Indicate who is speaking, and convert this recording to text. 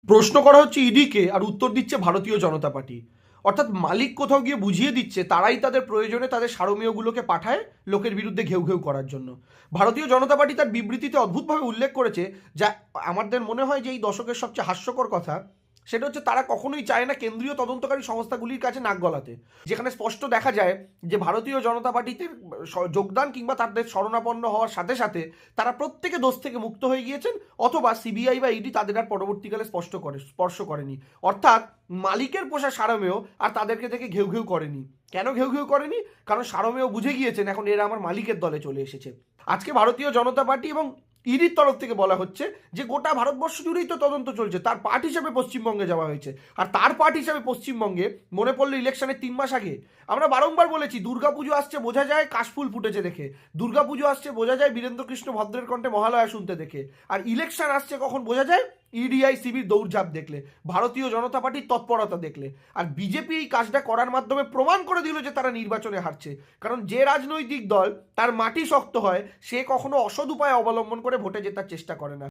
Speaker 1: প্রশ্ন করা হচ্ছে ইডিকে, আর উত্তর দিচ্ছে ভারতীয় জনতা পার্টি। অর্থাৎ মালিক কোথাও গিয়ে বুঝিয়ে দিচ্ছে তারাই তাদের প্রয়োজনে তাদের সারমেয়গুলোকে পাঠায় লোকের বিরুদ্ধে ঘেউ ঘেউ করার জন্য। ভারতীয় জনতা পার্টি তার বিবৃতিতে অদ্ভুতভাবে উল্লেখ করেছে, যা আমাদের মনে হয় যে এই দশকের সবচেয়ে হাস্যকর কথা। সেটা হচ্ছে তারা কখনোই চায় না কেন্দ্রীয় তদন্তকারী সংস্থাগুলির কাছে নাক গলাতে, যেখানে স্পষ্ট দেখা যায় যে ভারতীয় জনতা পার্টিতে যোগদান কিংবা তাদের শরণাপন্ন হওয়ার সাথে সাথে তারা প্রত্যেকে দোষ থেকে মুক্ত হয়ে গিয়েছেন, অথবা সিবিআই বা ইডি তাদের আর পরবর্তীকালে স্পর্শ করেনি। অর্থাৎ মালিকের পোষা সারমেয় আর তাদেরকে থেকে ঘেউ ঘেউ করেনি। কেন ঘেউ ঘেউ করেনি? কারণ সারমেয় বুঝে গিয়েছেন এখন এরা আমার মালিকের দলে চলে এসেছে। আজকে ভারতীয় জনতা পার্টি এবং ইডির তরফ থেকে বলা হচ্ছে যে গোটা ভারতবর্ষ জুড়েই তো তদন্ত চলছে, তার পার্ট হিসেবে পশ্চিমবঙ্গে যাওয়া হয়েছে। আর তার পার্ট হিসেবে পশ্চিমবঙ্গে মনে পড়লো ইলেকশনের 3 মাস আগে আমরা বারংবার বলেছি দুর্গাপুজো আসছে বোঝা যায় কাশফুল ফুটেছে দেখে, দুর্গাপুজো আসছে বোঝা যায় বীরেন্দ্র কৃষ্ণ ভদ্রের কণ্ঠে মহালয়া শুনতে দেখে, আর ইলেকশন আসছে কখন বোঝা যায় ইডিআই সিবির দৌড়ঝাঁপ দেখলে, ভারতীয় জনতা পার্টির তৎপরতা দেখলে। আর বিজেপি এই কাজটা করার মাধ্যমে প্রমাণ করে দিল যে তারা নির্বাচনে হারছে। কারণ যে রাজনৈতিক দল তার মাটি শক্ত হয় সে কখনো অসৎ উপায় অবলম্বন করে ভোটে জেতার চেষ্টা করে না।